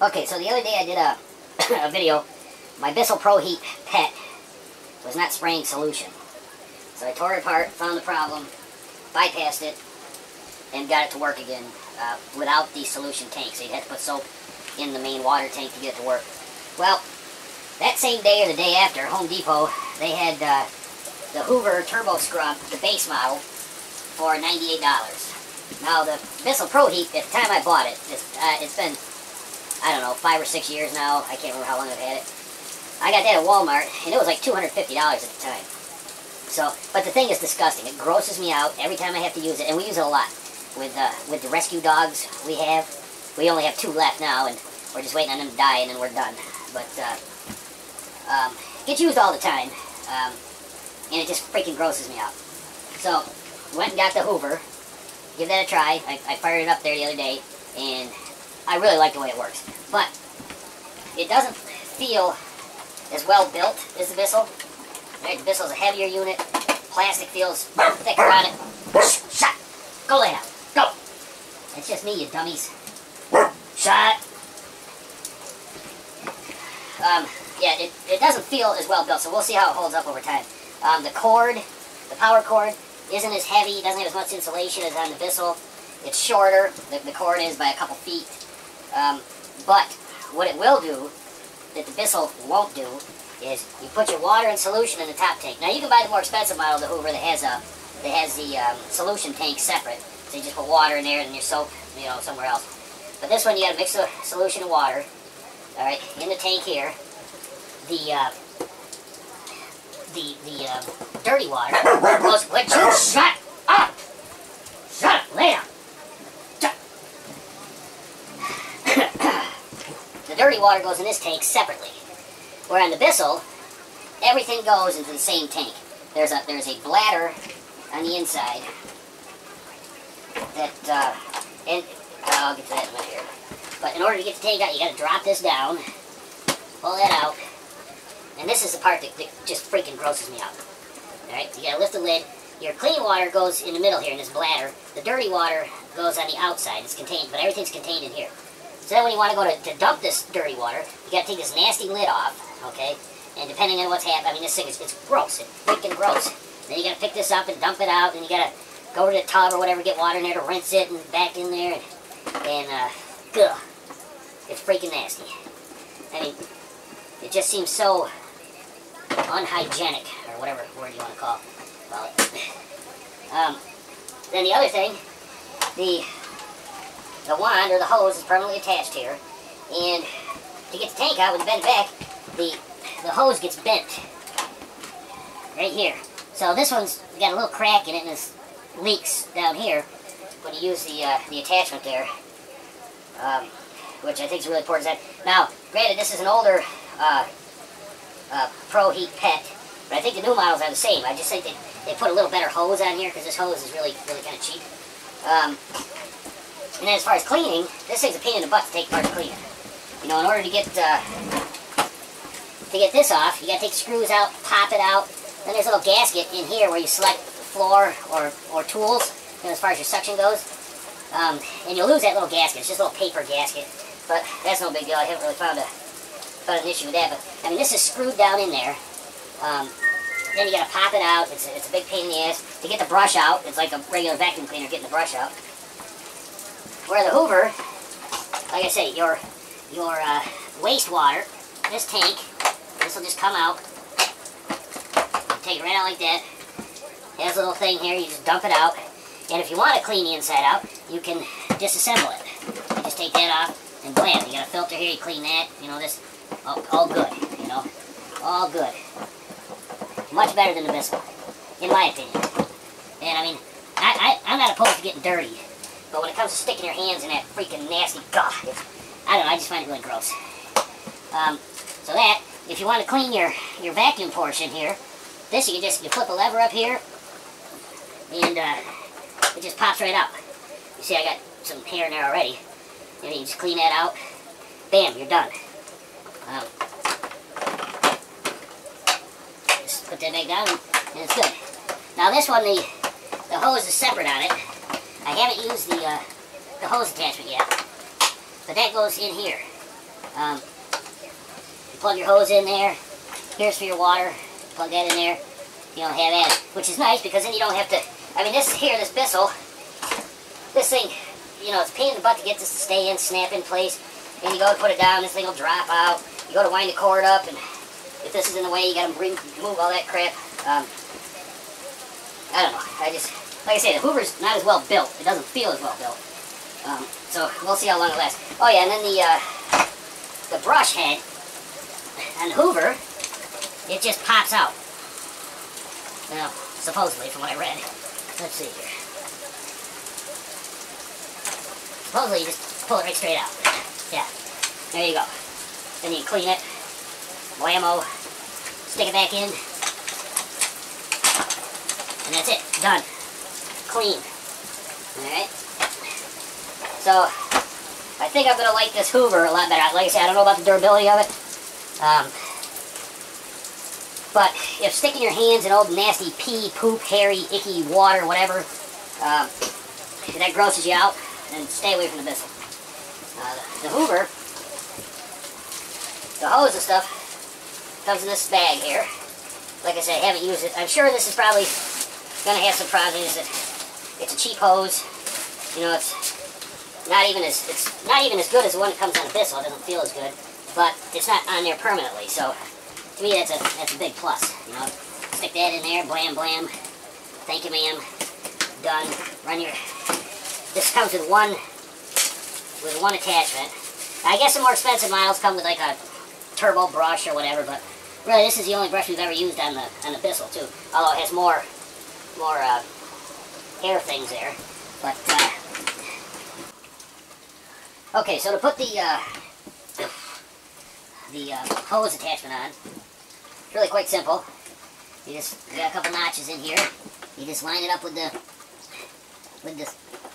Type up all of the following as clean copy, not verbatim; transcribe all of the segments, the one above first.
Okay, so the other day I did a video. My Bissell Proheat pet was not spraying solution. So I tore it apart, found the problem, bypassed it, and got it to work again without the solution tank. So you had to put soap in the main water tank to get it to work. Well, that same day or the day after, Home Depot, they had the Hoover Turbo Scrub, the base model, for $98. Now the Bissell Proheat, at the time I bought it, it's been, I don't know, 5 or 6 years now. I can't remember how long I've had it. I got that at Walmart, and it was like $250 at the time. So, but the thing is disgusting. It grosses me out every time I have to use it, and we use it a lot. With the rescue dogs we have, we only have 2 left now, and we're just waiting on them to die, and then we're done. But it gets used all the time, and it just freaking grosses me out. So, went and got the Hoover. Give that a try. I fired it up there the other day, and I really like the way it works. But it doesn't feel as well built as the Bissell. Right, the Bissell's a heavier unit. Plastic feels thicker on it. Shut! Go lay down. Go! That's just me, you dummies. Shut! Yeah, it doesn't feel as well built, so we'll see how it holds up over time. The cord, the power cord, isn't as heavy. It doesn't have as much insulation as on the Bissell. It's shorter. The cord is by a couple feet. But what it will do, that the Bissell won't do, is you put your water and solution in the top tank. Now you can buy the more expensive model of the Hoover that has the solution tank separate. So you just put water in there and your soap, you know, somewhere else. But this one you got to mix the solution and water. All right, in the tank here. The dirty water goes. Would you shut up? Shut up, lay down. The dirty water goes in this tank separately. Where on the Bissell, everything goes into the same tank. There's a bladder on the inside that and I'll get to that in a minute here. But in order to get the tank out, you got to drop this down, pull that out, and this is the part that just freaking grosses me out. All right, you got to lift the lid. Your clean water goes in the middle here in this bladder. The dirty water goes on the outside. It's contained, but everything's contained in here. So then when you want to go to dump this dirty water, you got to take this nasty lid off, okay? And depending on what's happening, I mean, this thing is, it's gross. It's freaking gross. Then you got to pick this up and dump it out, and you got to go to the tub or whatever, get water in there to rinse it, and back in there, and ugh. It's freaking nasty. I mean, it just seems so unhygienic, or whatever word you want to call it. Then the other thing, the wand or the hose is permanently attached here, and to get the tank out when you bend it back, the hose gets bent right here. So this one's got a little crack in it, and it leaks down here when you use the attachment there, which I think is really important. Now, granted, this is an older Proheat pet, but I think the new models are the same. I just think they put a little better hose on here because this hose is really kind of cheap. And then as far as cleaning, this thing's a pain in the butt to take apart to clean it. You know, in order to get this off, you gotta take the screws out, pop it out. Then there's a little gasket in here where you select the floor or tools, you know, as far as your suction goes. And you'll lose that little gasket. It's just a little paper gasket, but that's no big deal. I haven't really found an issue with that. But I mean, this is screwed down in there. Then you gotta pop it out. It's a big pain in the ass to get the brush out. It's like a regular vacuum cleaner getting the brush out. Where the Hoover, like I say, your wastewater, this tank, this will just come out. You take it right out like that. It has a little thing here, you just dump it out. And if you want to clean the inside out, you can disassemble it. You just take that off, and blam, you got a filter here, you clean that, you know, this, all good, you know, all good. Much better than the Bissell, in my opinion. And I mean, I'm not opposed to getting dirty. But when it comes to sticking your hands in that freaking nasty gah, I don't know, I just find it really gross. So that, if you want to clean your vacuum portion here, this you flip a lever up here, and it just pops right up. You see I got some hair in there already. And you just clean that out, bam, you're done. Just put that back down, and it's good. Now this one, the hose is separate on it. I haven't used the hose attachment yet, but that goes in here. You plug your hose in there. Here's for your water. Plug that in there. You don't have that, which is nice because then you don't have to. I mean, this Bissell, this thing, you know, it's a pain in the butt to get this to stay in, snap in place. And you go to put it down, this thing will drop out. You go to wind the cord up, and if this is in the way, you got to move all that crap. I don't know. Like I say, the Hoover's not as well built. It doesn't feel as well built. So we'll see how long it lasts. Oh yeah, and then the brush head on the Hoover, it just pops out. Well, supposedly, from what I read. Let's see here. Supposedly, you just pull it right straight out. Yeah. There you go. Then you clean it. Whammo. Stick it back in. And that's it. Done. Clean. Alright. So, I think I'm going to like this Hoover a lot better. Like I said, I don't know about the durability of it. But if sticking your hands in old nasty pee, poop, hairy, icky water, whatever, if that grosses you out, then stay away from the Bissell. The Hoover, the hose and stuff, comes in this bag here. Like I said, I haven't used it. I'm sure this is probably going to have some problems. It's a cheap hose. You know, it's not even as good as the one that comes on the Bissell. It doesn't feel as good, but it's not on there permanently. So to me, that's a big plus. You know, stick that in there, blam blam. Thank you, ma'am. Done. Run your. This comes with one attachment. I guess the more expensive models come with like a turbo brush or whatever, but really this is the only brush we've ever used on the Bissell too. Although it has more hair things there. But okay, so to put the hose attachment on, it's really quite simple. You got a couple notches in here. You just line it up with the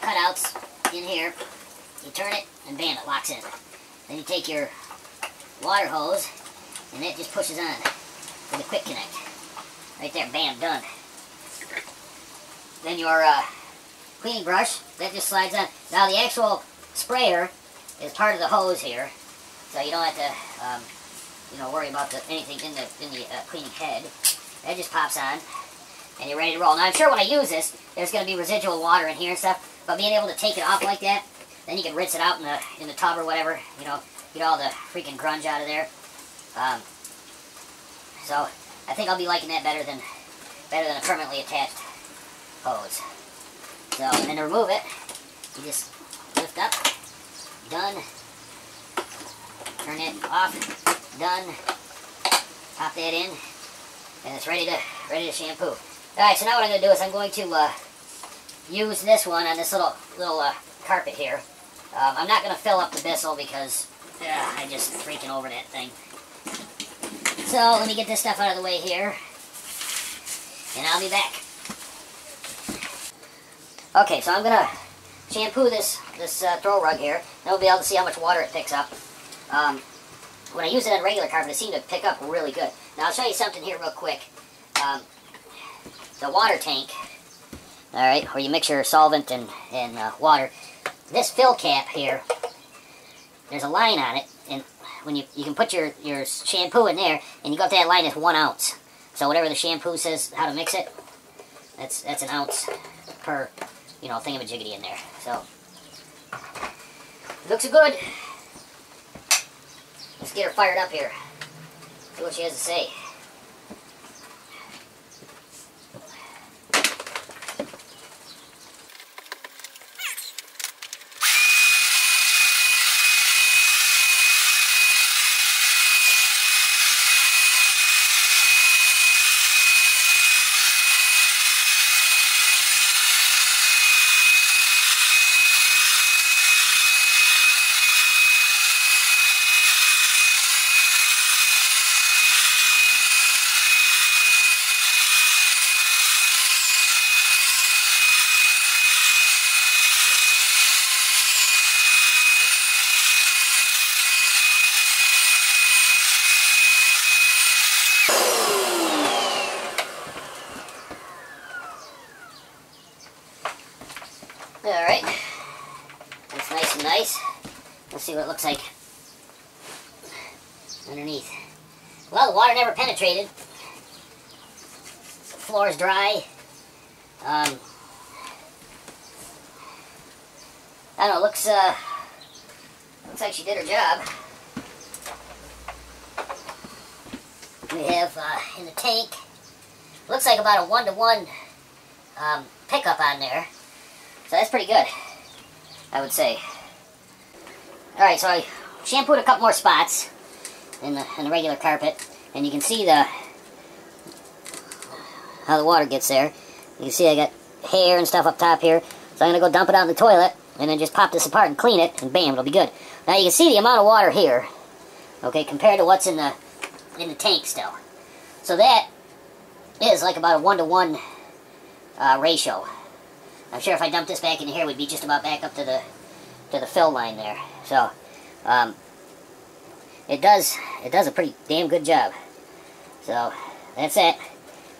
cutouts in here. You turn it, and bam, it locks in. Then you take your water hose, and it just pushes on with a quick connect. Right there, bam, done. Then your cleaning brush, that just slides on. Now the actual sprayer is part of the hose here, so you don't have to, worry about anything in the cleaning head. That just pops on, and you're ready to roll. Now I'm sure when I use this, there's going to be residual water in here and stuff, but being able to take it off like that, then you can rinse it out in the tub or whatever, you know, get all the freaking grunge out of there. So I think I'll be liking that better than a permanently attached hose. So, and then to remove it, you just lift up, done, turn it off, done, pop that in, and it's ready to shampoo. Alright, so now what I'm going to do is I'm going to use this one on this little carpet here. I'm not going to fill up the Bissell because I'm just freaking over that thing. So let me get this stuff out of the way here, and I'll be back. Okay, so I'm going to shampoo this throw rug here, and we'll be able to see how much water it picks up. When I use it on regular carpet, it seemed to pick up really good. Now I'll show you something here real quick. The water tank, alright, where you mix your solvent and water, this fill cap here, there's a line on it, and when you can put your shampoo in there, and you go up to that line, it's 1 ounce. So whatever the shampoo says how to mix it, that's an ounce per, thingamajiggity in there. So looks good. Let's get her fired up here. See what she has to say. Alright, that's nice and nice. Let's see what it looks like underneath. Well, the water never penetrated. The floor is dry. I don't know, looks like she did her job. We have in the tank, looks like about a 1-to-1 pickup on there. So that's pretty good, I would say. Alright, so I shampooed a couple more spots in the regular carpet, and you can see how the water gets there. You can see I got hair and stuff up top here, so I'm going to go dump it out in the toilet, and then just pop this apart and clean it, and bam, it'll be good. Now you can see the amount of water here, okay, compared to what's in the tank still. So that is like about a 1-to-1 ratio. I'm sure if I dumped this back in here, we'd be just about back up to the fill line there. So it does a pretty damn good job. So that's it.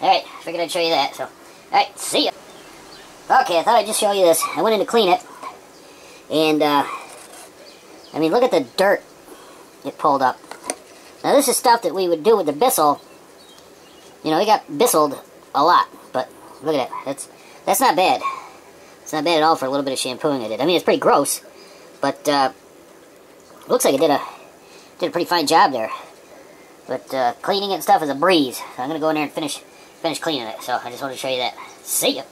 Alright, figured I'd show you that. So alright, see ya. Okay, I thought I'd just show you this. I went in to clean it, and I mean, look at the dirt it pulled up. Now this is stuff that we would do with the Bissell. You know, we got Bisselled a lot, but look at that. That's not bad. It's not bad at all for a little bit of shampooing I did. I mean, it's pretty gross, but looks like it did a pretty fine job there. But cleaning it and stuff is a breeze. So I'm gonna go in there and finish cleaning it. So I just wanted to show you that. See ya.